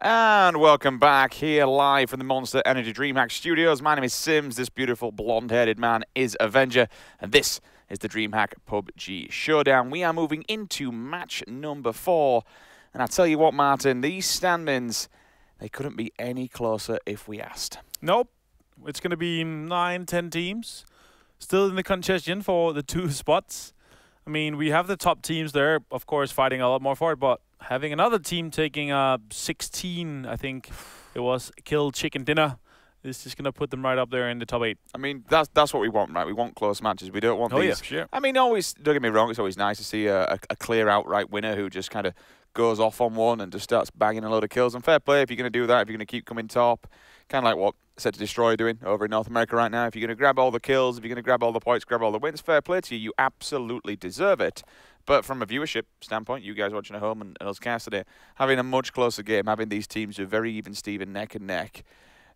And welcome back here live from the Monster Energy DreamHack Studios. My name is Sims. This beautiful blonde-headed man is Avenger. And this is the DreamHack PUBG Showdown. We are moving into match number 4. And I tell you what, Martin, these stand-ins, they couldn't be any closer if we asked. Nope. It's going to be 9, 10 teams. Still in the contention for the 2 spots. I mean, we have the top teams there, of course, fighting a lot more for it, but having another team taking 16, I think it was, kill chicken dinner, is just going to put them right up there in the top 8. I mean, that's what we want, right? We want close matches. We don't want these. Yeah, sure. I mean, always, don't get me wrong, it's always nice to see a clear outright winner who just kind of goes off on one and just starts banging a load of kills. And fair play if you're going to do that, if you're going to keep coming top. Kind of like what Set to Destroy doing over in North America right now. If you're going to grab all the kills, if you're going to grab all the points, grab all the wins, fair play to you. You absolutely deserve it. But from a viewership standpoint, you guys watching at home and us cast today, having a much closer game, having these teams who are very even Steven neck and neck,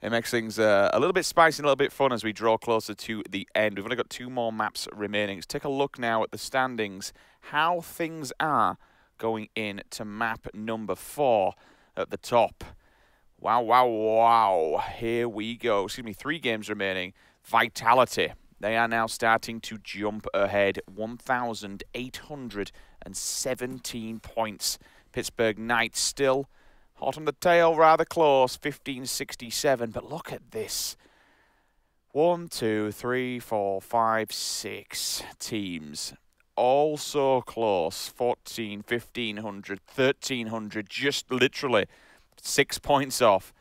it makes things a little bit spicy and a little bit fun as we draw closer to the end. We've only got 2 more maps remaining. Let's take a look now at the standings, how things are going into map number 4 at the top. Wow, wow, wow. Here we go. Excuse me, 3 games remaining. Vitality. They are now starting to jump ahead. 1,817 points. Pittsburgh Knights still hot on the tail, rather close. 1,567. But look at this. 1, 2, 3, 4, 5, 6 teams. All so close. 14, 1,500, 1,300. Just literally 6 points off.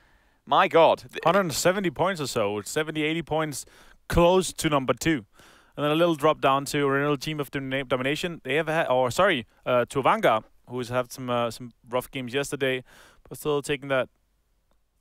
My God. 170 points or so. 70, 80 points close to number 2. And then a little drop down to Original Team of Domination. They have had, to Vanga, who's had some rough games yesterday, but still taking that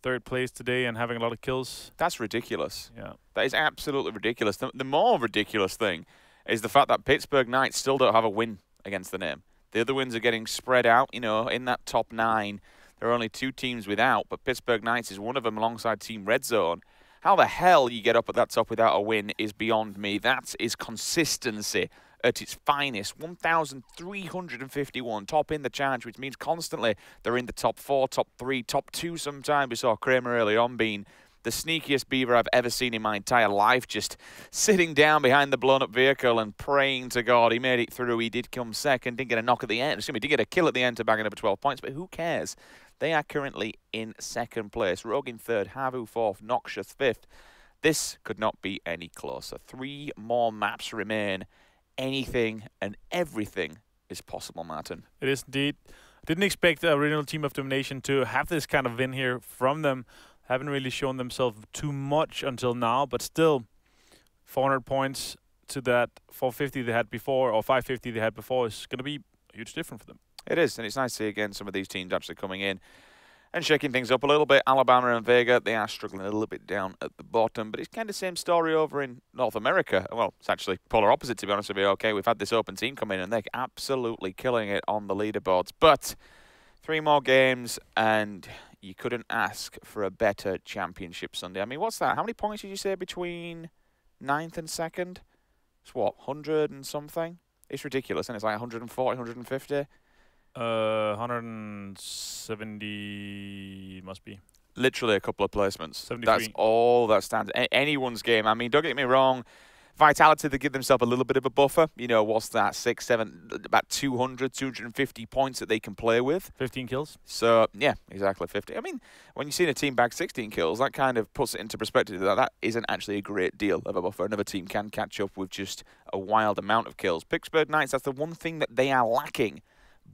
3rd place today and having a lot of kills. That's ridiculous. Yeah. That is absolutely ridiculous. The more ridiculous thing is the fact that Pittsburgh Knights still don't have a win against the name. The other wins are getting spread out, you know, in that top 9. There are only 2 teams without, but Pittsburgh Knights is one of them alongside Team Red Zone. How the hell you get up at that top without a win is beyond me. That is consistency at its finest. 1,351 top in the charge, which means constantly they're in the top 4, top 3, top 2 sometimes. We saw Kramer early on being the sneakiest beaver I've ever seen in my entire life, just sitting down behind the blown-up vehicle and praying to God. He made it through. He did come second, didn't get a knock at the end. Excuse me, did get a kill at the end to bag another 12 points, but who cares? They are currently in 2nd place. Rogue in 3rd, Havu 4th, Noxious 5th. This could not be any closer. 3 more maps remain. Anything and everything is possible, Martin. It is indeed. Didn't expect the Original Team of Domination to have this kind of win here from them. Haven't really shown themselves too much until now, but still 400 points to that 450 they had before, or 550 they had before, is going to be a huge difference for them. It is, and it's nice to see again some of these teams actually coming in and shaking things up a little bit. Alabama and Vega, they are struggling a little bit down at the bottom, but it's kind of the same story over in North America. Well, it's actually polar opposite, to be honest with you. Okay, we've had this open team come in, and they're absolutely killing it on the leaderboards. But 3 more games, and you couldn't ask for a better championship Sunday. I mean, what's that? How many points did you say between 9th and 2nd? It's what, 100 and something? It's ridiculous, and it's like 140, 150. 170 must be. Literally a couple of placements. 73. That's all that stands. Anyone's game. I mean, don't get me wrong. Vitality, they give themselves a little bit of a buffer. You know, what's that? 6, 7, about 200, 250 points that they can play with. 15 kills. So, yeah, exactly 50. I mean, when you see a team bag 16 kills, that kind of puts it into perspective that that isn't actually a great deal of a buffer. Another team can catch up with just a wild amount of kills. Pittsburgh Knights, that's the one thing that they are lacking.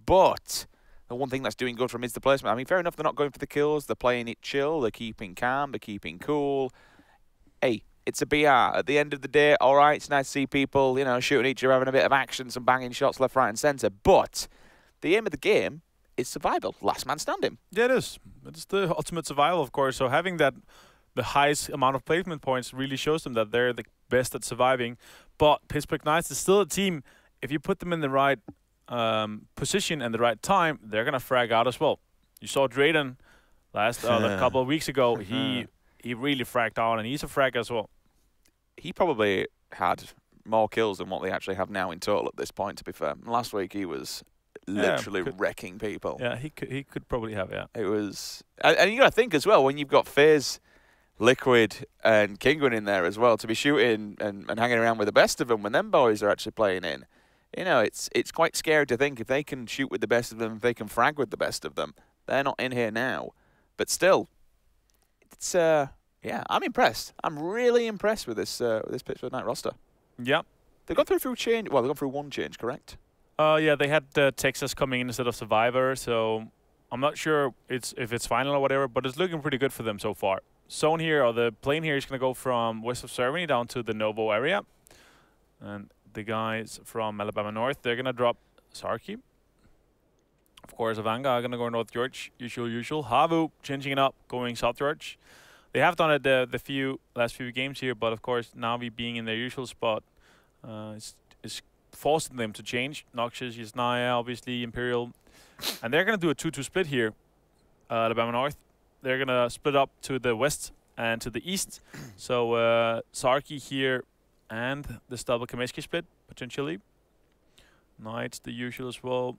But the one thing that's doing good for them is the placement. I mean, fair enough, they're not going for the kills. They're playing it chill. They're keeping calm. They're keeping cool. Hey, it's a BR. At the end of the day, all right, it's nice to see people, you know, shooting each other, having a bit of action, some banging shots left, right, and centre. But the aim of the game is survival. Last man standing. Yeah, it is. It's the ultimate survival, of course. So having that, the highest amount of placement points really shows them that they're the best at surviving. But Pittsburgh Knights is still a team, if you put them in the right position and the right time, they're going to frag out as well. You saw Drayden last a couple of weeks ago. He really fragged out, and he's a frag as well. He probably had more kills than what they actually have now in total at this point, to be fair. Last week he was literally wrecking people. Yeah, he could probably have, yeah. It was, and you got to think as well, when you've got FaZe, Liquid, and Kinguin in there as well, to be shooting and hanging around with the best of them when them boys are actually playing in. You know, it's quite scary to think if they can shoot with the best of them, if they can frag with the best of them. They're not in here now. But still, it's, yeah, I'm impressed. I'm really impressed with this Pittsburgh Knight roster. Yeah. They've gone through change. Well, they've gone through one change, correct? Yeah, they had Texas coming in instead of Survivor, so I'm not sure if it's final or whatever, but it's looking pretty good for them so far. Zone here, or the plane here, is going to go from west of Ceremony down to the Novo area. And the guys from Alabama North, they're going to drop Sarky. Of course, Avanga are going to go North George, usual. Havu changing it up, going South George. They have done it the last few games here, but of course, Navi being in their usual spot is forcing them to change. Noxious, Yasnaya, obviously, Imperial. And they're going to do a 2-2 split here, Alabama North. They're going to split up to the west and to the east. So Sarky here and the Stalba Kameski split, potentially. Knights, the usual as well.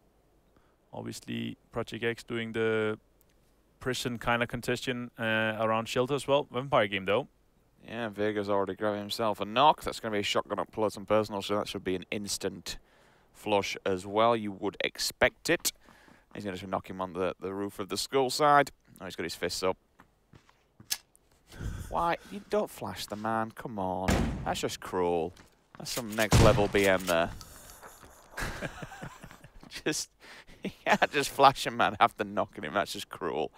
Obviously, Project X doing the prison kind of contention around Shelter as well. Vampire game, though. Yeah, Vega's already grabbing himself a knock. That's going to be a shotgun up close and personal, so that should be an instant flush as well. You would expect it. He's going to knock him on the roof of the school side. Oh, he's got his fists up. Why? You don't flash the man. Come on. That's just cruel. That's some next level BM there. just flash him, man, after knocking him. That's just cruel.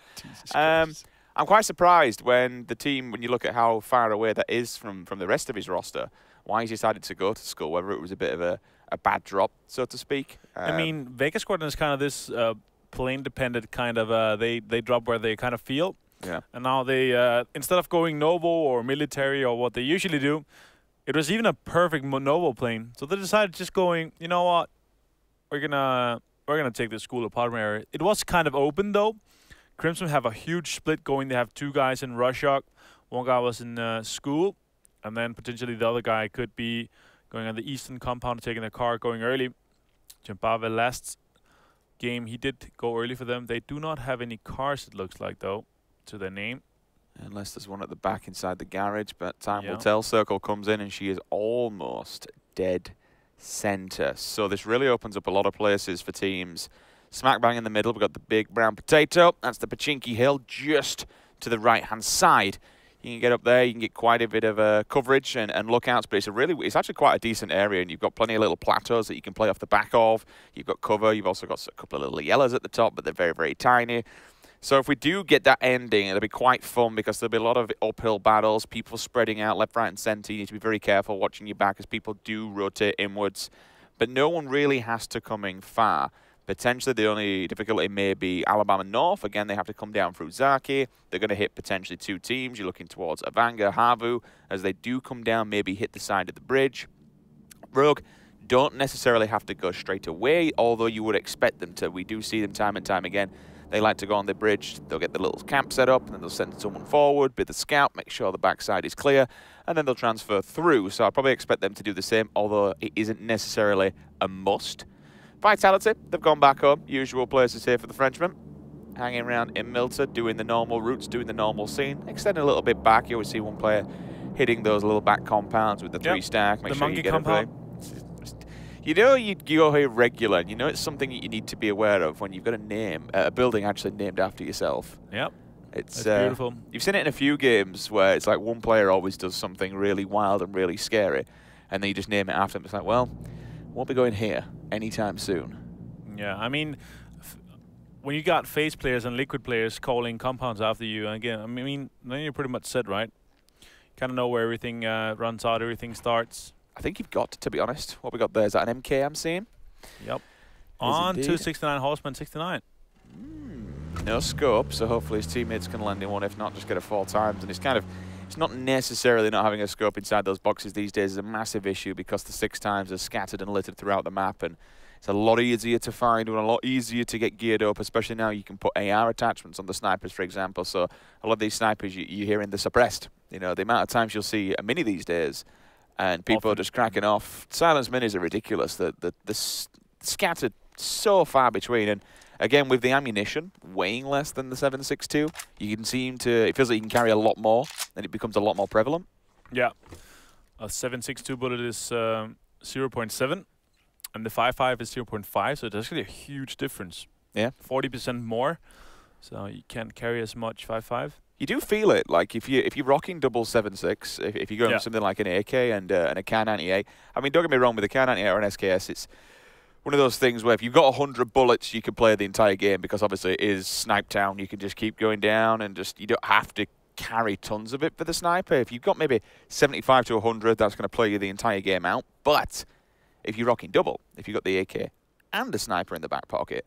I'm quite surprised when you look at how far away that is from the rest of his roster, why he's decided to go to school, whether it was a bit of a bad drop, so to speak. I mean, Vegas Squadron is kind of this plane-dependent kind of, they drop where they kind of feel. Yeah. And now they, instead of going Novo or military or what they usually do, it was even a perfect Novo plane. So they decided just going, you know what, we're gonna take the school apartment area. It was kind of open, though. Crimson have a huge split going. They have two guys in Rushok. One guy was in school, and then potentially the other guy could be going on the eastern compound, taking the car, going early. Jambave last game, he did go early for them. They do not have any cars, it looks like, though, to their name. Unless there's one at the back inside the garage, but time will tell. Circle comes in, and she is almost dead center. So this really opens up a lot of places for teams. Smack bang in the middle, we've got the big brown potato. That's the Pachinki Hill just to the right-hand side. You can get up there, you can get quite a bit of coverage and lookouts, but it's actually quite a decent area, and you've got plenty of little plateaus that you can play off the back of. You've got cover, you've also got a couple of little yellows at the top, but they're very, very tiny. So if we do get that ending, it'll be quite fun because there'll be a lot of uphill battles, people spreading out left, right, and center. You need to be very careful watching your back as people do rotate inwards. But no one really has to come in far. Potentially, the only difficulty may be Alabama North. Again, they have to come down through Zaki. They're going to hit potentially two teams. You're looking towards Avanga, Havu. As they do come down, maybe hit the side of the bridge. Rogue don't necessarily have to go straight away, although you would expect them to. We do see them time and time again. They like to go on the bridge. They'll get the little camp set up, and then they'll send someone forward, be the scout, make sure the backside is clear, and then they'll transfer through. So I'd probably expect them to do the same, although it isn't necessarily a must. Vitality, they've gone back home. Usual places here for the Frenchmen. Hanging around in Milton, doing the normal routes, doing the normal scene. Extending a little bit back. You always see one player hitting those little back compounds with the three stack. Make sure you get compound. You know you go here regular. You know it's something that you need to be aware of when you've got a name, a building actually named after yourself. Yep. It's beautiful. You've seen it in a few games where it's like one player always does something really wild and really scary, and then you just name it after him. It's like, well, won't be going here anytime soon. Yeah, I mean, when you got FaZe players and Liquid players calling compounds after you, again, I mean, then you're pretty much set, right? Kind of know where everything runs out, everything starts. I think you've got, to be honest. What we got there, is that an MK I'm seeing? Yep. On 269 Horseman 69. No scope, so hopefully his teammates can land in one. If not, just get it 4 times. And it's not necessarily not having a scope inside those boxes these days is a massive issue because the 6 times are scattered and littered throughout the map, and it's a lot easier to find and a lot easier to get geared up, especially now you can put AR attachments on the snipers, for example. So a lot of these snipers you hear in the suppressed. You know, the amount of times you'll see a mini these days and people are just cracking off. Silence minis are ridiculous. The scattered so far between. And again, with the ammunition weighing less than the 7.62, you can seem to, it feels like you can carry a lot more, and it becomes a lot more prevalent. Yeah. A 7.62 bullet is 0.7, and the 5.5 is 0.5, so it's actually a huge difference. Yeah. 40% more, so you can't carry as much 5.5. You do feel it, like if you're rocking double 7.6, if you're going with something like an AK and a Kar98. I mean, don't get me wrong, with a Kar98 or an SKS, it's one of those things where if you've got 100 bullets, you can play the entire game, because obviously it is Snipe Town. You can just keep going down, and just you don't have to carry tons of it for the sniper. If you've got maybe 75 to 100, that's going to play you the entire game out. But if you're rocking double, if you've got the AK and a sniper in the back pocket,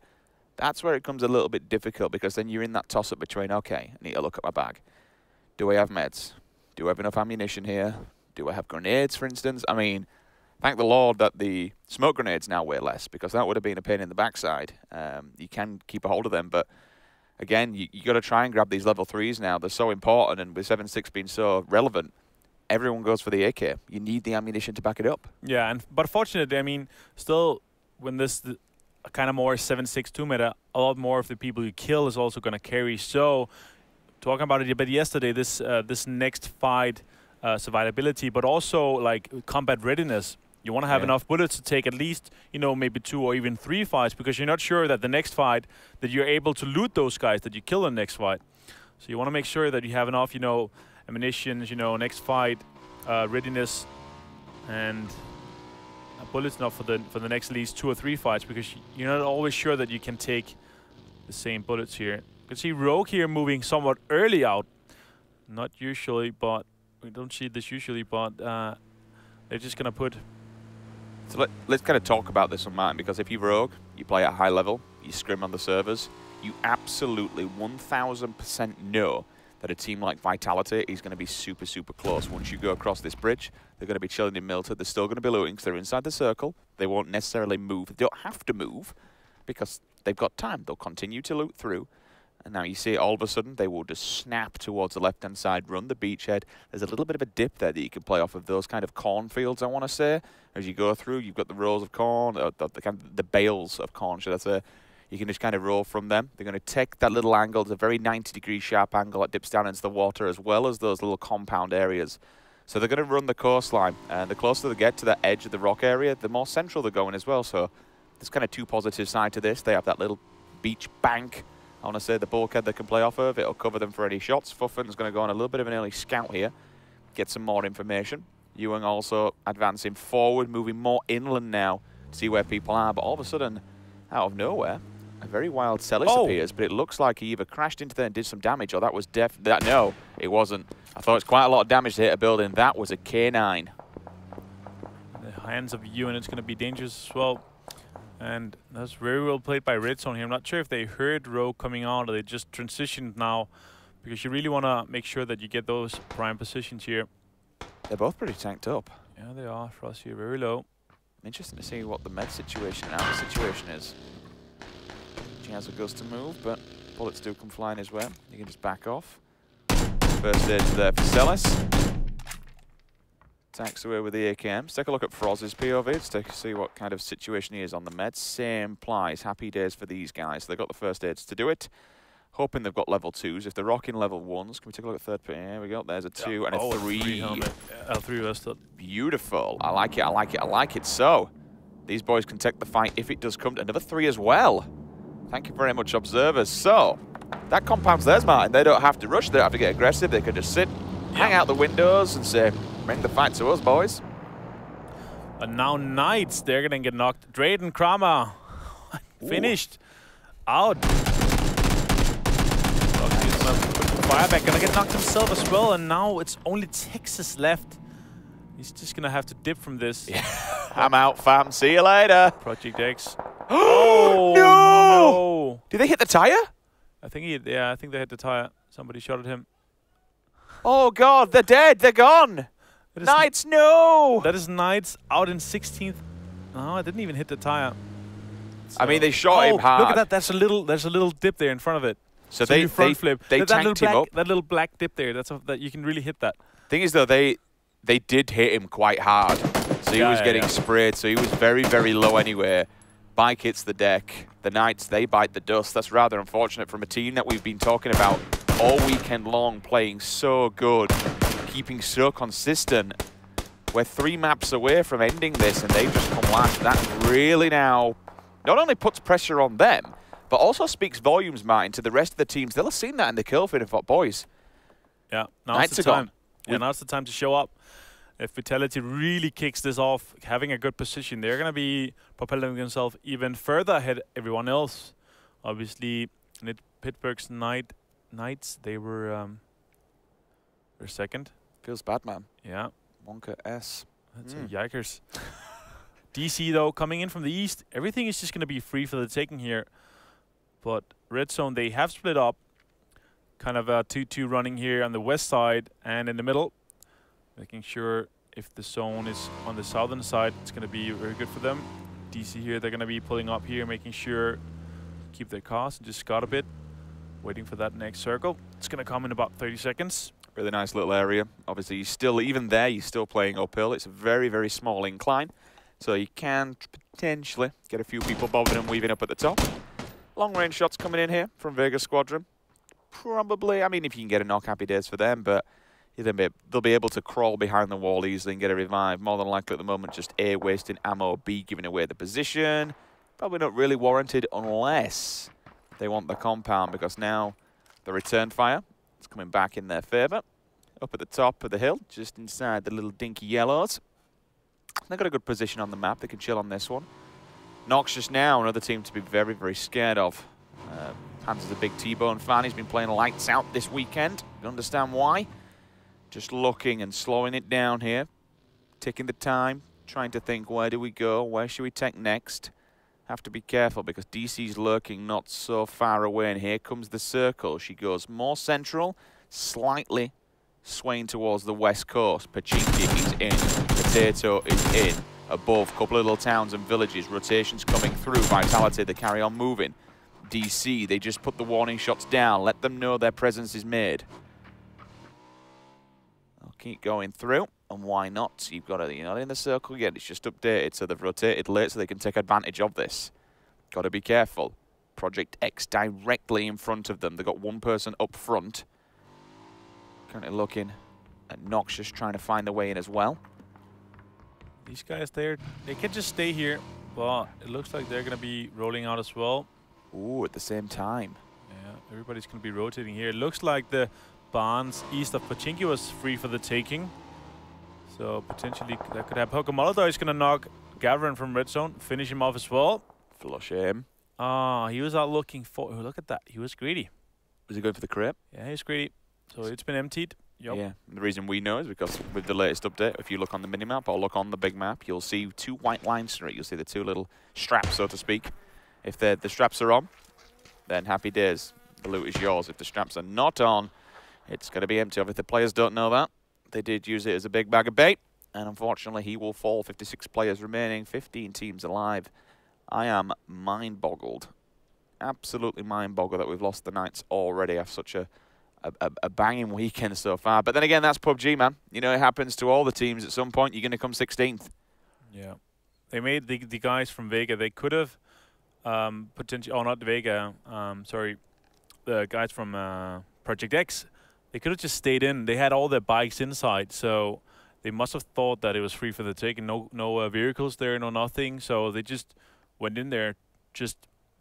that's where it becomes a little bit difficult, because then you're in that toss-up between, okay, I need to look at my bag. Do I have meds? Do I have enough ammunition here? Do I have grenades, for instance? I mean, thank the Lord that the smoke grenades now weigh less, because that would have been a pain in the backside. You can keep a hold of them, but again, you got to try and grab these level 3s now. They're so important, and with 7.6 being so relevant, everyone goes for the AK. You need the ammunition to back it up. Yeah, but fortunately, I mean, still, when this kind of more 7.62 meta, a lot more of the people you kill is also going to carry. So, talking about it a bit yesterday, this next fight survivability, but also like combat readiness. You want to have enough bullets to take at least, you know, maybe 2 or even 3 fights, because you're not sure that the next fight that you're able to loot those guys that you kill in the next fight. So you want to make sure that you have enough, you know, ammunition, you know, next fight, readiness, and bullets enough for the next at least 2 or 3 fights, because you're not always sure that you can take the same bullets here. You can see Rogue here moving somewhat early out. Not usually, but we don't see this usually, but they're just going to put... So let's kind of talk about this on mine, because if you rogue, you play at a high level, you scrim on the servers, you absolutely 1000% know that a team like Vitality is going to be super, super close. Once you go across this bridge, they're going to be chilling in Milton. They're still going to be looting because they're inside the circle. They won't necessarily move. They don't have to move because they've got time. They'll continue to loot through. And now you see all of a sudden they will just snap towards the left-hand side, run the beachhead. There's a little bit of a dip there that you can play off of those kind of cornfields, I want to say. As you go through, you've got the rows of corn, the bales of corn, should I say. You can just kind of roll from them. They're going to take that little angle. It's a very 90-degree sharp angle that dips down into the water, as well as those little compound areas. So they're going to run the coastline. And the closer they get to the edge of the rock area, the more central they're going as well. So there's kind of 2 positive sides to this. They have that little beach bank, I want to say, the bulkhead they can play off of. It'll cover them for any shots. Fuffin's going to go on a little bit of an early scout here, get some more information. Ewing also advancing forward, moving more inland now to see where people are. But all of a sudden, out of nowhere, a very wild Celis appears, but it looks like he either crashed into there and did some damage, or that was no, it wasn't. I thought it's quite a lot of damage to hit a building. That was a K9. The hands of Ewing, it's going to be dangerous as well. And that's very well played by Red Zone here. I'm not sure if they heard Rogue coming on or they just transitioned now, because you really want to make sure that you get those prime positions here. They're both pretty tanked up. Yeah, they are. Frost here very low. Interesting to see what the med situation and outer situation is. Jazza goes to move, but bullets do come flying his way. You can just back off. First aid there for Celis. Attacks away with the AKM. Let's take a look at Froz's POV. Let's take a see what kind of situation he is on the meds. Same applies. Happy days for these guys. They've got the first aids to do it. Hoping they've got level 2s. If they're rocking level 1s, can we take a look at third? Here we go. There's a 2 and a 3. L3 vested. Beautiful. I like it. I like it. I like it. So these boys can take the fight if it does come to another 3 as well. Thank you very much, observers. So that compounds theirs, Martin. They don't have to rush. They don't have to get aggressive. They can just sit, hang out the windows, and say, bring the fight to us, boys. And now Knights, they're going to get knocked. Drayden Kramer finished out. Fireback going to get knocked himself as well, and now it's only Texas left. He's just going to have to dip from this. Yeah. I'm out, fam. See you later. Project X. Oh, no! Did they hit the tire? I think they hit the tire. Somebody shot at him. Oh, God, they're dead. They're gone. Knights, no! That is Knights out in 16th. No, I didn't even hit the tire. So I mean, they shot him hard. Look at that. There's a little dip there in front of it. So they front flip. They tanked him up. That little black dip there. That you can really hit that. Thing is, though, they did hit him quite hard. So he was getting sprayed. So he was very, very low anyway. bike hits the deck. The Knights, they bite the dust. That's rather unfortunate from a team that we've been talking about all weekend long, playing so good, keeping so consistent. We're 3 maps away from ending this, and they've just come last. That really now not only puts pressure on them, but also speaks volumes, Martin, to the rest of the teams. They'll have seen that in the kill feed and thought, boys. Yeah, now's the time. Yeah, now's the time to show up. If Vitality really kicks this off, having a good position, they're going to be propelling themselves even further ahead of everyone else. Obviously, Pittsburgh's Knights, they were second. Feels bad, man. Yeah. Wonka S. That's a yikers. DC, though, coming in from the east, everything is just going to be free for the taking here. But Red Zone, they have split up. Kind of a 2-2 running here on the west side and in the middle. Making sure if the zone is on the southern side, it's going to be very good for them. DC here, they're going to be pulling up here, making sure keep their cost and just scout a bit. Waiting for that next circle. It's going to come in about 30 seconds. Really nice little area. Obviously, you're still, even there, you're still playing uphill. It's a very, very small incline. So you can potentially get a few people bobbing and weaving up at the top. Long-range shots coming in here from Vega Squadron. Probably, I mean, if you can get a knock, happy days for them, but they'll be able to crawl behind the wall easily and get a revive. More than likely at the moment, just A, wasting ammo, B, giving away the position. Probably not really warranted unless they want the compound, because now the return fire is coming back in their favor. Up at the top of the hill, just inside the little dinky yellows. They've got a good position on the map. They can chill on this one. Noxious now, another team to be very, very scared of. Hans is a big T-Bone fan. He's been playing lights out this weekend. You understand why? Just looking and slowing it down here. Taking the time, trying to think, where do we go? Where should we take next? Have to be careful because DC's lurking not so far away. And here comes the circle. She goes more central, slightly swaying towards the west coast. Pachinki is in. Potato is in. Above, couple of little towns and villages. Rotations coming through. Vitality, they carry on moving. DC, they just put the warning shots down. Let them know their presence is made. I'll keep going through. And why not? You've got you're not in the circle yet. It's just updated, so they've rotated late so they can take advantage of this. Got to be careful. Project X directly in front of them. They've got one person up front. Currently looking at Noxious, trying to find a way in as well. These guys there, they can just stay here, but it looks like they're going to be rolling out as well. Ooh, at the same time. Yeah, everybody's going to be rotating here. It looks like the barns east of Pachinki was free for the taking. So potentially that could happen. Molotov is going to knock Gavin from Red Zone, finish him off as well. Flush him. Ah, he was out looking for... Oh, look at that. He was greedy. Was he going for the crib? Yeah, he's greedy. So it's been emptied. Yep. Yeah, the reason we know is because with the latest update, if you look on the minimap or look on the big map, you'll see 2 white lines through it. You'll see the 2 little straps, so to speak. If the straps are on, then happy days. The loot is yours. If the straps are not on, it's going to be empty. If the players don't know that, they did use it as a big bag of bait, and unfortunately he will fall. 56 players remaining, 15 teams alive. I am mind-boggled. Absolutely mind-boggled that we've lost the Knights already after such a banging weekend so far. But then again, that's PUBG, man. You know, it happens to all the teams at some point. You're going to come 16th. Yeah. They made the guys from Vega, they could have potentially... Oh, not Vega. Sorry. The guys from Project X, they could have just stayed in. They had all their bikes inside, so they must have thought that it was free for the taking. No vehicles there, no nothing. So they just went in there just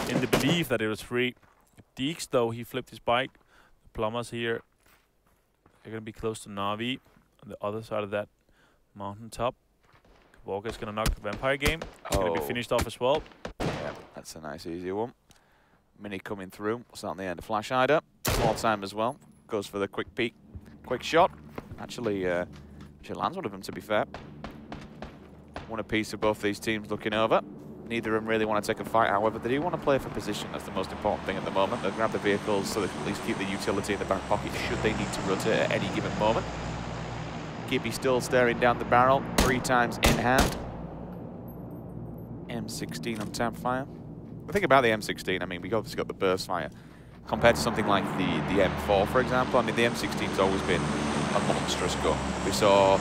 in the belief that it was free. Deeks, though, he flipped his bike. Plumbers here, they're going to be close to Navi on the other side of that mountaintop. Walker's going to knock the Vampire game. It's going to be finished off as well. Yeah, that's a nice, easy one. Mini coming through. It's on the end of Flash Hider. Small time as well. Goes for the quick peek, quick shot. Actually lands one of them, to be fair. One apiece of both these teams looking over. Neither of them really want to take a fight, however, they do want to play for position. That's the most important thing at the moment. They'll grab the vehicles so they can at least keep the utility in the back pocket should they need to rotate at any given moment. Gibby still staring down the barrel, 3 times in hand. M16 on tap fire. The thing about the M16, I mean, we obviously got the burst fire. Compared to something like the M4, for example, I mean, the M16's always been a monstrous gun. We saw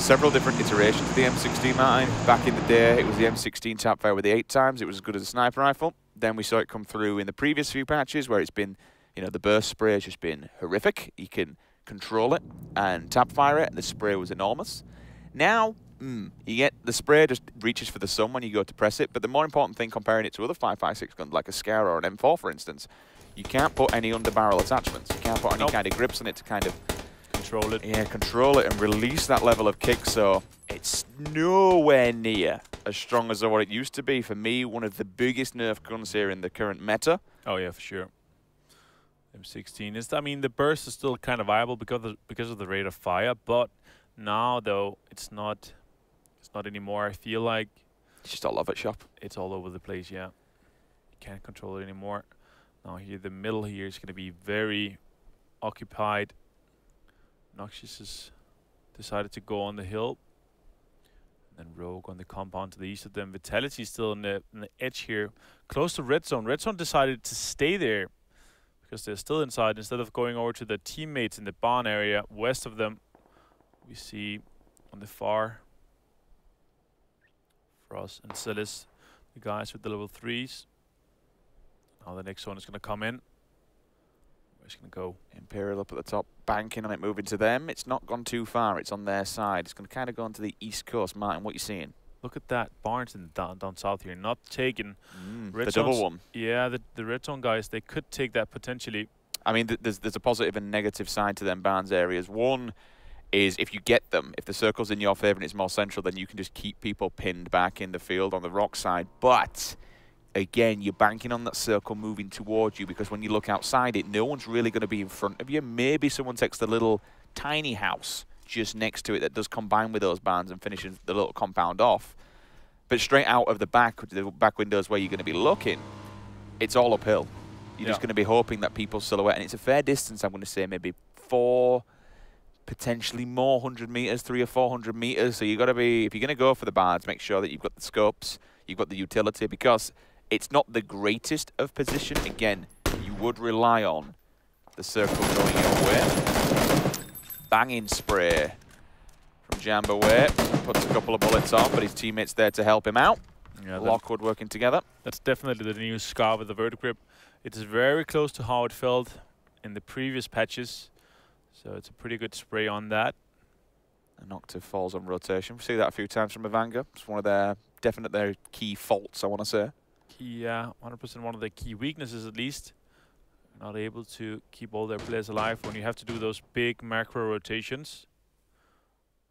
several different iterations of the M16, Martin. Back in the day, it was the M16 Tapfire with the 8x. It was as good as a sniper rifle. Then we saw it come through in the previous few patches where it's been, you know, the burst spray has just been horrific. You can control it and tap fire it, and the spray was enormous. Now, you get the spray just reaches for the sun when you go to press it, but the more important thing comparing it to other 5.56 guns like a Scar or an M4, for instance, you can't put any under-barrel attachments. You can't put any kind of grips on it to kind of control it. Yeah, control it and release that level of kick, so it's nowhere near as strong as what it used to be. For me, one of the biggest nerf guns here in the current meta. Oh yeah, for sure. M16 is, I mean, the burst is still kind of viable because of the rate of fire, but now though it's not anymore. I feel like It's just all over shop. It's all over the place, yeah. You can't control it anymore. Now here, the middle here is going to be very occupied. Noxious has decided to go on the hill. And then Rogue on the compound to the east of them. Vitality is still in the edge here, close to Red Zone. Red Zone decided to stay there because they're still inside instead of going over to their teammates in the barn area west of them. We see on the far Frost and Silas, the guys with the level 3s. Now the next one is going to come in. Where's it going to go? Imperial up at the top, banking on it, moving to them. It's not gone too far. It's on their side. It's going to kind of go onto the east coast. Martin, what are you seeing? Look at that. Barnes down south here. Not taken. The double one. Yeah, the Red Zone guys, they could take that potentially. I mean, there's a positive and negative side to them Barnes areas. One is if you get them, if the circle's in your favor and it's more central, then you can just keep people pinned back in the field on the rock side. But again, you're banking on that circle moving towards you, because when you look outside it, no one's really going to be in front of you. Maybe someone takes the little tiny house just next to it that does combine with those barns and finishes the little compound off. But straight out of the back windows where you're going to be looking, it's all uphill. You're just going to be hoping that people's silhouette, and it's a fair distance, I'm going to say maybe 4, potentially more 100 meters, 300 or 400 meters. So you've got to be, if you're going to go for the barns, make sure that you've got the scopes, you've got the utility, because it's not the greatest of position. Again, you would rely on the circle going your way. Banging spray from Jambo way. Puts a couple of bullets on, but his teammate's there to help him out. Yeah, Lockwood working together. That's definitely the new Scar with the vertigrip. It is very close to how it felt in the previous patches. So it's a pretty good spray on that. An octave falls on rotation. We see that a few times from Evanger. It's one of their key faults, I want to say. Yeah, 100% one of the key weaknesses at least. Not able to keep all their players alive when you have to do those big macro rotations.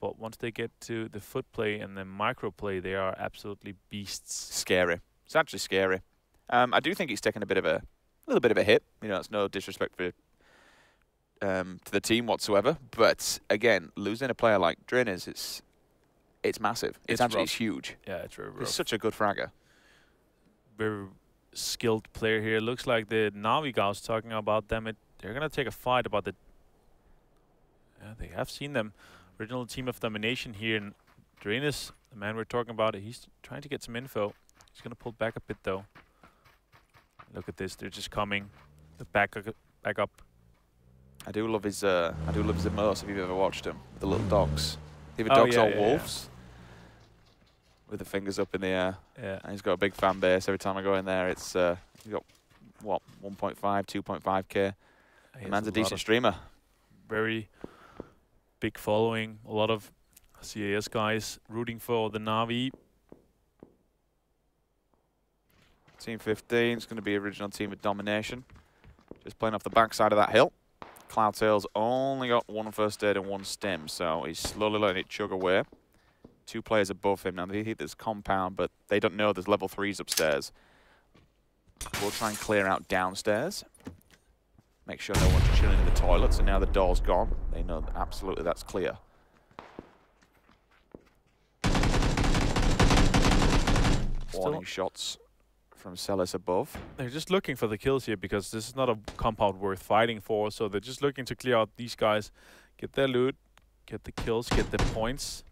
But once they get to the foot play and the micro play, they are absolutely beasts. Scary. It's actually scary. I do think he's taken a little bit of a hit. You know, it's no disrespect for to the team whatsoever. But again, losing a player like Drainers, it's massive. It's huge. Yeah, it's very rough. He's such a good fragger. Very skilled player here. Looks like the Navi guys talking about them. They're gonna take a fight about the. Yeah, they have seen them. Original team of domination here, and Drainus, the man we're talking about, he's trying to get some info. He's gonna pull back a bit though. Look at this. They're just coming. The back up. I do love his emotes if you've ever watched him. The little dogs. Even dogs or wolves. With the fingers up in the air. Yeah. And he's got a big fan base. Every time I go in there, it's he's got what, 1.5, 2.5k. The man's a decent streamer. Very big following. A lot of CAS guys rooting for the Navi. Team 15 is going to be original team of domination. Just playing off the backside of that hill. Cloudtail's only got 1 first aid and 1 stim, so he's slowly letting it chug away. 2 players above him. Now they hit this compound, but they don't know there's level 3s upstairs. We'll try and clear out downstairs. Make sure no one's chilling in the toilet, so now the door's gone. They know that absolutely that's clear. Warning shots from Celis above. They're just looking for the kills here because this is not a compound worth fighting for, so they're just looking to clear out these guys, get their loot, get the kills, get the points.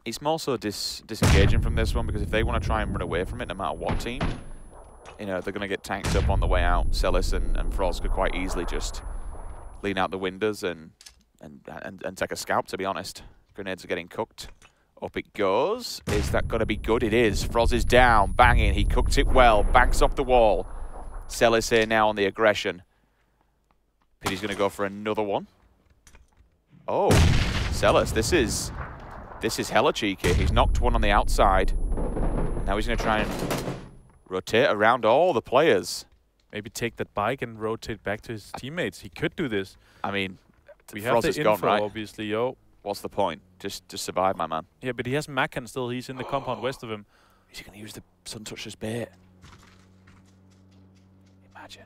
It's more so disengaging from this one, because if they want to try and run away from it, no matter what team, you know, they're going to get tanked up on the way out. Celis and Frost could quite easily just lean out the windows and take a scalp, to be honest. Grenades are getting cooked. Up it goes. Is that going to be good? It is. Froz is down. Banging. He cooked it well. Banks off the wall. Celis here now on the aggression. Pity's going to go for another one. Oh, Celis, this is hella cheeky. He's knocked one on the outside. Now he's going to try and rotate around all the players. Maybe take that bike and rotate back to his teammates. He could do this. I mean, we have the info, gone, right? obviously, yo. What's the point? Just survive, my man. Yeah, but he has Macan still. He's in the compound west of him. Is he going to use the Sun Touch as bait? Imagine.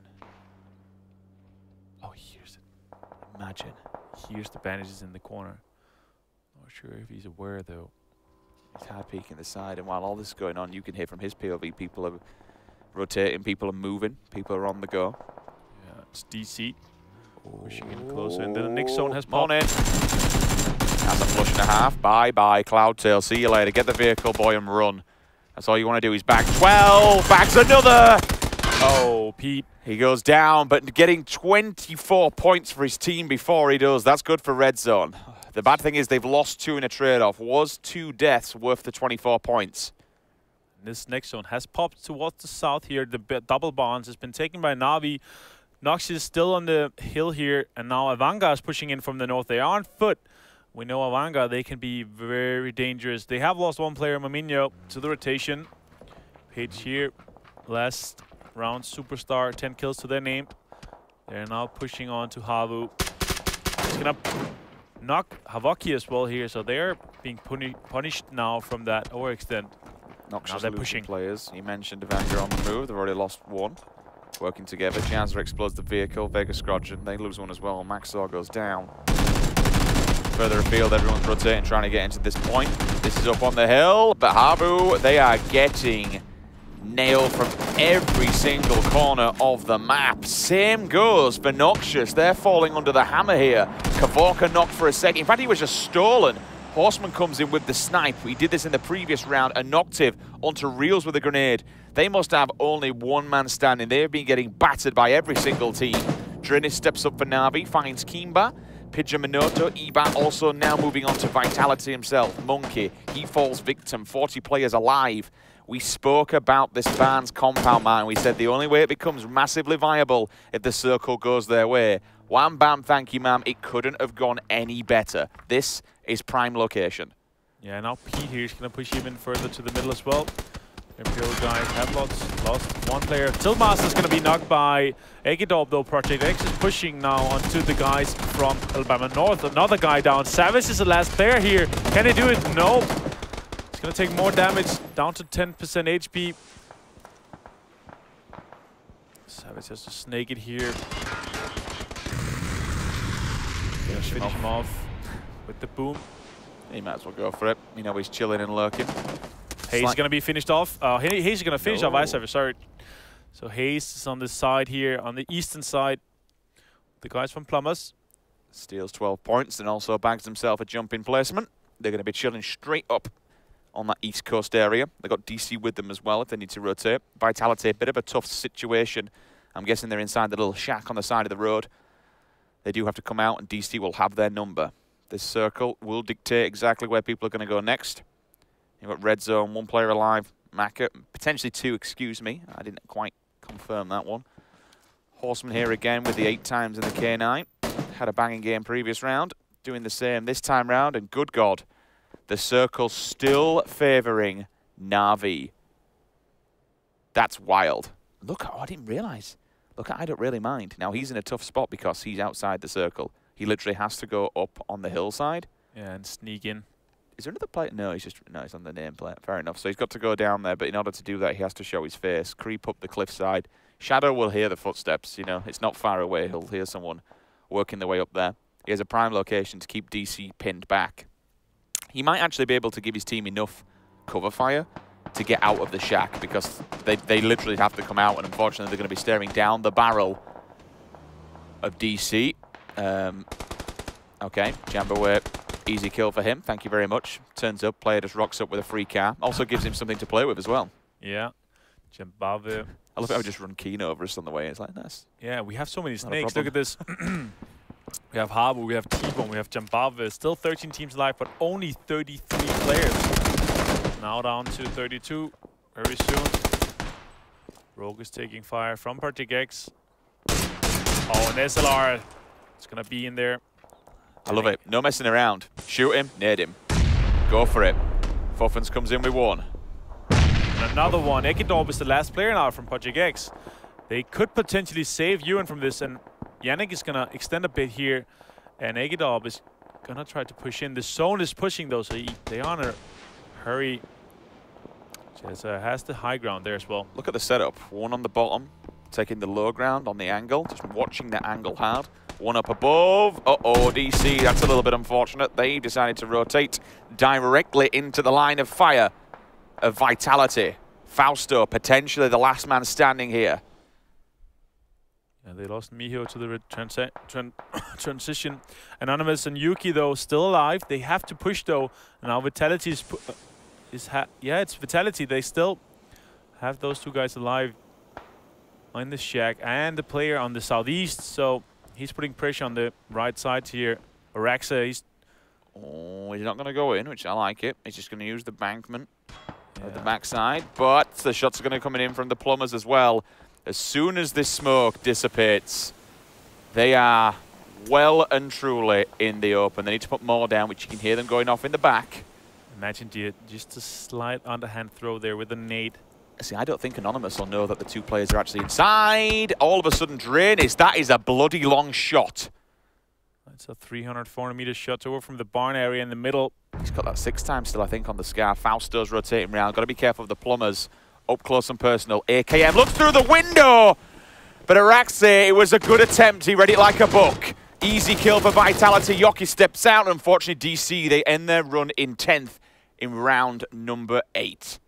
Oh, here's it. Imagine. Here's the bandages in the corner. Not sure if he's aware, though. He's hard peeking the side, and while all this is going on, you can hear from his POV, people are rotating, people are moving, people are on the go. Yeah, it's DC. Pushing in closer, and then the next zone has popped. Morning. That's a flush and a half. Bye-bye, Cloudtail. See you later. Get the vehicle, boy, and run. That's all you want to do. He's back 12. Bags another. Oh, Pete. He goes down, but getting 24 points for his team before he does. That's good for Red Zone. The bad thing is they've lost 2 in a trade-off. Was 2 deaths worth the 24 points? This next zone has popped towards the south here. The double bonds has been taken by Na'Vi. Nox is still on the hill here, and now Avanga is pushing in from the north. They are on foot. We know Avanga, they can be very dangerous. They have lost 1 player, Maminho, to the rotation. Page here, last round superstar, 10 kills to their name. They're now pushing on to Havu. He's gonna knock Havaki as well here, so they're being punished now from that overextend. Noxious now they're pushing players. You mentioned Avanga on the move. They've already lost 1. Working together. Jazza explodes the vehicle. Vega Squadron, they lose 1 as well. Maxor goes down. Further afield, everyone's rotating, trying to get into this point. This is up on the hill, but Habu, they are getting nailed from every single corner of the map. Same goes for Noxious. They're falling under the hammer here. Kavorka knocked for a second. In fact, he was just stolen. Horseman comes in with the snipe. He did this in the previous round and knocked him onto reels with a grenade. They must have only 1 man standing. They've been getting battered by every single team. Drinis steps up for Navi, finds Kimba. Pidja Minoto, Eba also now moving on to Vitality himself. Monkey, he falls victim, 40 players alive. We spoke about this Barnes compound mine. We said the only way it becomes massively viable if the circle goes their way. Wham bam, thank you ma'am, it couldn't have gone any better. This is prime location. Yeah, now Pete here is going to push even further to the middle as well. Imperial guys have lost 1 player. Tilmaster is going to be knocked by Egidorp though. Project X is pushing now onto the guys from Alabama North. Another guy down. Savage is the last player here. Can he do it? No. It's going to take more damage. Down to 10% HP. Savage has to snake it here. Finish him off with the boom. He might as well go for it. You know, he's chilling and lurking. Hayes is going to be finished off. Hayes is going to finish off Ice sorry. So Hayes is on the side here, on the eastern side. The guys from Plumbers. Steals 12 points and also bags himself a jumping placement. They're going to be chilling straight up on that east coast area. They've got DC with them as well if they need to rotate. Vitality, a bit of a tough situation. I'm guessing they're inside the little shack on the side of the road. They do have to come out and DC will have their number. This circle will dictate exactly where people are going to go next. You've got Red Zone, 1 player alive. Maka, potentially 2, excuse me. I didn't quite confirm that one. Horseman here again with the 8 times in the K9. Had a banging game previous round. Doing the same this time round. And good God, the circle still favouring Na'Vi. That's wild. Look, I didn't realise. Look, I don't really mind. Now, he's in a tough spot because he's outside the circle. He literally has to go up on the hillside. Yeah, and sneak in. Is there another plate? No, he's on the nameplate. Fair enough. So he's got to go down there, but in order to do that, he has to show his face, creep up the cliffside. Shadow will hear the footsteps, you know. It's not far away. He'll hear someone working their way up there. He has a prime location to keep DC pinned back. He might actually be able to give his team enough cover fire to get out of the shack because they literally have to come out, and unfortunately they're going to be staring down the barrel of DC. Okay, Jambaway. Easy kill for him. Thank you very much. Turns up, player just rocks up with a free car. Also gives him something to play with as well. Yeah. Jambave. I love how we just run Keen over us on the way. It's like, nice. Yeah, we have so many snakes. Look at this. We have Havu, we have T-Bone, we have Jambava. Still 13 teams alive, but only 33 players. Now down to 32 very soon. Rogue is taking fire from Project X. Oh, and SLR. It's going to be in there. I love it. No messing around. Shoot him, nade him. Go for it. Fuffens comes in with one. And another one. Ekidorp is the last player now from Project X. They could potentially save Ewan from this, and Yannick is going to extend a bit here. And Ekidorp is going to try to push in. The zone is pushing, though, so they are in a hurry. Just has the high ground there as well. Look at the setup. One on the bottom, taking the low ground on the angle. Just watching the angle hard. One up above. Uh-oh, DC. That's a little bit unfortunate. They decided to rotate directly into the line of fire of Vitality. Fausto, potentially the last man standing here. Yeah, they lost Miho to the transition. Anonymous and Yuki, though, still alive. They have to push, though. And now Vitality is... yeah, it's Vitality. They still have those two guys alive in the shack. And the player on the southeast, so... He's putting pressure on the right side here. Araxa, he's not going to go in, which I like it. He's just going to use the bankment at the backside. But the shots are going to come in from the plumbers as well. As soon as this smoke dissipates, they are well and truly in the open. They need to put more down, which you can hear them going off in the back. Imagine just a slight underhand throw there with a nade. See, I don't think Anonymous will know that the two players are actually inside. All of a sudden, Drainage, that is a bloody long shot. It's a 300, 400 meter shot over from the barn area in the middle. He's got that 6 times still, I think, on the scar. Fausto's rotating around. Got to be careful of the plumbers. Up close and personal. AKM looks through the window. But Araxe, it was a good attempt. He read it like a book. Easy kill for Vitality. Yoki steps out. Unfortunately, DC, they end their run in 10th in round number 8.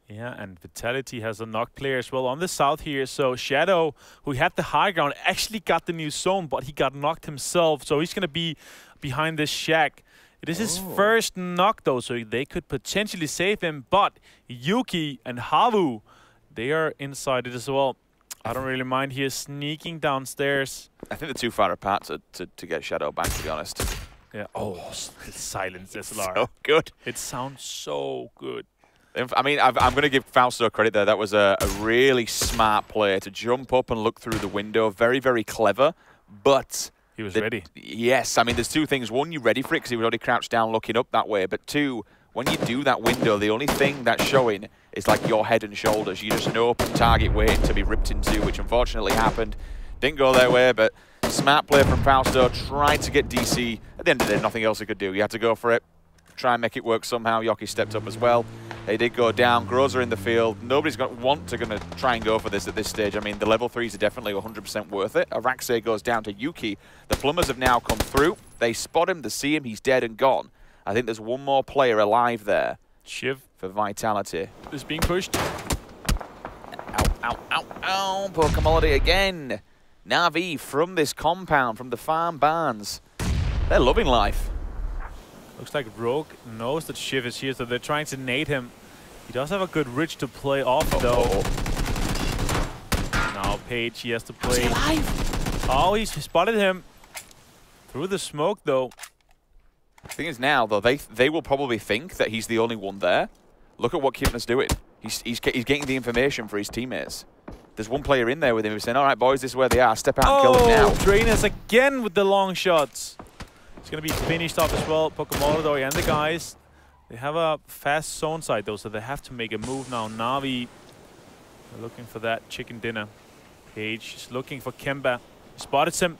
Yeah, and Vitality has a knock player as well on the south here. So Shadow, who had the high ground, actually got the new zone, but he got knocked himself. So he's going to be behind this shack. It is his first knock, though, so they could potentially save him. But Yuki and Havu, they are inside it as well. I don't really mind. He is sneaking downstairs. I think they're too far apart to get Shadow back, to be honest. Yeah. Oh, silence SLR. So good. It sounds so good. I mean, I'm going to give Fausto credit there. That was a really smart play to jump up and look through the window. Very, very clever. But he was ready. Yes. I mean, there's two things. One, you're ready for it because he was already crouched down looking up that way. But two, when you do that window, the only thing that's showing is like your head and shoulders. You're just an open target waiting to be ripped into, which unfortunately happened. Didn't go their way, but smart play from Fausto. Tried to get DC. At the end of the day, nothing else he could do. You had to go for it. Try and make it work somehow. Yoki stepped up as well. They did go down. Groza in the field. Nobody's going to try and go for this at this stage. I mean, the level 3s are definitely 100% worth it. Araxe goes down to Yuki. The plumbers have now come through. They spot him. They see him. He's dead and gone. I think there's one more player alive there. Shiv for Vitality. Is being pushed. Ow, ow, ow, ow. Pokemon again. Na'Vi from this compound, from the farm barns. They're loving life. Looks like Rogue knows that Shiv is here, so they're trying to nade him. He does have a good ridge to play off, though. Now Page, he has to play. Is he alive? Oh, he spotted him. Through the smoke, though. The thing is now, though, they will probably think that he's the only one there. Look at what Kipner's doing. He's getting the information for his teammates. There's one player in there with him who's saying, all right, boys, this is where they are. Step out and kill them now. Drainers again with the long shots. It's going to be finished off as well. Pokemon and the guys, they have a fast zone side, though, so they have to make a move now. Na'Vi, they're looking for that chicken dinner. Page is looking for Kemba. He spotted him.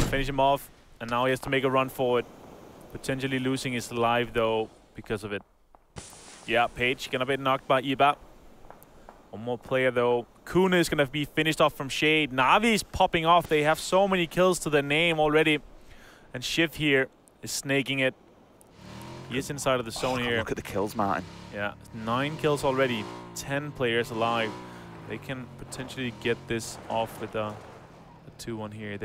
Finish him off, and now he has to make a run forward. Potentially losing his life, though, because of it. Yeah, Page going to be knocked by Iba. One more player, though. Kuna is going to be finished off from Shade. Na'Vi is popping off. They have so many kills to their name already. And Shiv here is snaking it. He is inside of the zone here. Look at the kills, Martin. Yeah, 9 kills already. 10 players alive. They can potentially get this off with a 2-1 here.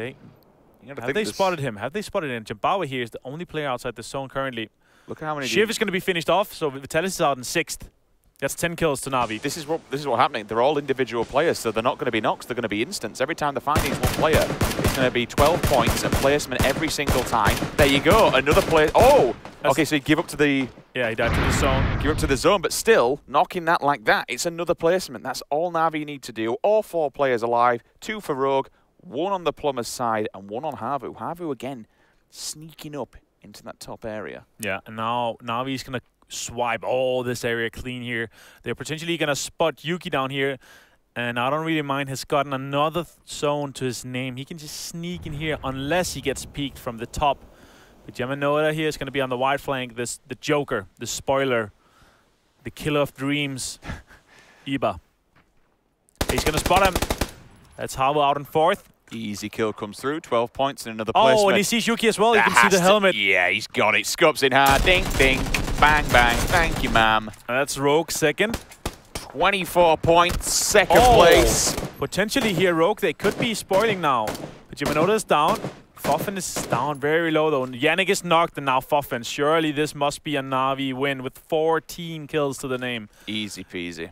Have they spotted him? Have they spotted him? Jambawa here is the only player outside the zone currently. Look at how many. Shiv is going to be finished off, so Vitalis is out in 6th. That's 10 kills to Na'Vi. This is what's happening. They're all individual players, so they're not going to be knocks. They're going to be instants. Every time they find these one player, it's is going to be 12 points and placement every single time. There you go, another play. Oh! Okay, so you give up to the... Yeah, he died to the zone. Give up to the zone, but still, knocking that like that, it's another placement. That's all Na'Vi need to do. All 4 players alive, 2 for Rogue, 1 on the Plumber's side, and 1 on Havu. Havu, again, sneaking up into that top area. Yeah, and now Na'Vi's going to swipe all this area clean here. They're potentially going to spot Yuki down here. And I don't really mind, has gotten another zone to his name. He can just sneak in here unless he gets peeked from the top. But Yamanoda here is going to be on the wide flank. The Joker, the spoiler, the killer of dreams, Iba. He's going to spot him. That's Havu out in 4th. Easy kill comes through, 12 points and another placement. Oh, and he sees Yuki as well. You can see the helmet. Yeah, he's got it. Scopes in hard. Ding, ding. Bang, bang. Thank you, ma'am. And that's Rogue 2nd. 24 points, 2nd place. Potentially here, Rogue, they could be spoiling now. But Yamanoda is down. Foffen is down very low, though. Yannick is knocked, and now Foffen. Surely this must be a Na'Vi win with 14 kills to the name. Easy peasy.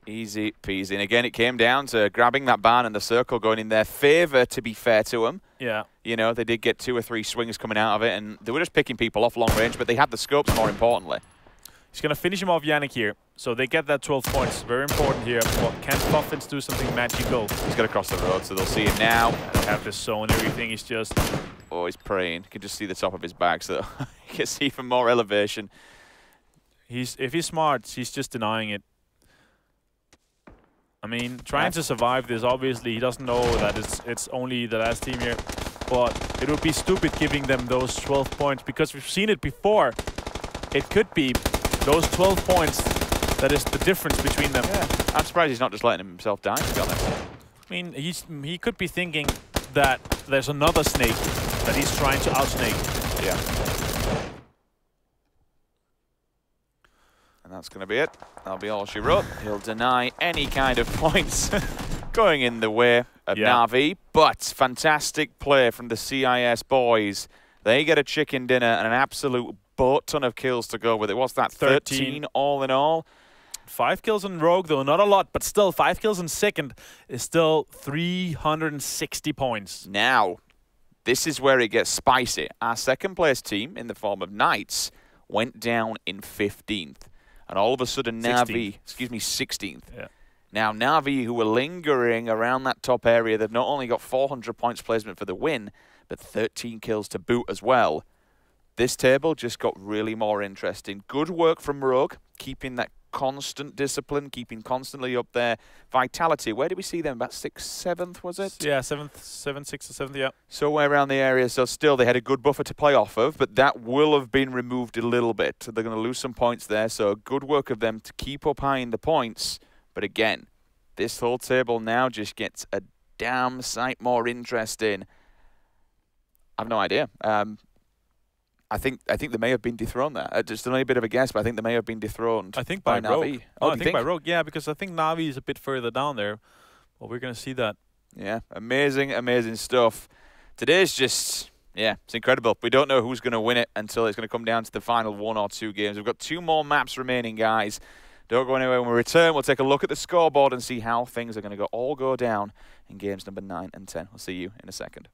Easy peasy. And again, it came down to grabbing that barn and the circle going in their favor, to be fair to them. Yeah. You know, they did get 2 or 3 swings coming out of it, and they were just picking people off long range, but they had the scopes more importantly. He's going to finish him off Yannick here. So they get that 12 points. Very important here. But can Foffins do something magical? He's got to cross the road, so they'll see him now. They have this zone. Everything is just... Oh, he's praying. You can just see the top of his bag, so you can see even more elevation. If he's smart, he's just denying it. I mean, trying to survive this, obviously, he doesn't know that it's only the last team here. But it would be stupid giving them those 12 points, because we've seen it before. It could be those 12 points that is the difference between them. Yeah. I'm surprised he's not just letting himself die, to be honest. I mean, he could be thinking that there's another snake that he's trying to outsnake. Yeah. And that's going to be it. That'll be all she wrote. He'll deny any kind of points going in the way of Na'Vi. But fantastic play from the CIS boys. They get a chicken dinner and an absolute boat ton of kills to go with it. What's that, 13 all in all? 5 kills in Rogue, though, not a lot, but still 5 kills in 2nd is still 360 points. Now, this is where it gets spicy. Our 2nd place team, in the form of Knights, went down in 15th. And all of a sudden, Na'Vi, 16th. Yeah. Now, Na'Vi, who were lingering around that top area, they've not only got 400 points placement for the win, but 13 kills to boot as well. This table just got really more interesting. Good work from Rogue, keeping that constant discipline, keeping constantly up there. Vitality, where did we see them? About 6th, 7th, was it? Yeah, 7th, 6th or 7th, yeah. Somewhere around the area, so still they had a good buffer to play off of, but that will have been removed a little bit. They're going to lose some points there, so good work of them to keep up high in the points. But again, this whole table now just gets a damn sight more interesting. I've no idea. I think they may have been dethroned there. Just a bit of a guess, but I think they may have been dethroned. I think by Rogue. Na'Vi. Oh, I think by Rogue, yeah, because I think Na'Vi is a bit further down there. Well, we're going to see that. Yeah, amazing, amazing stuff. Today's just, yeah, it's incredible. We don't know who's going to win it until it's going to come down to the final 1 or 2 games. We've got 2 more maps remaining, guys. Don't go anywhere. When we return, we'll take a look at the scoreboard and see how things are going to all go down in games number 9 and 10. We'll see you in a second.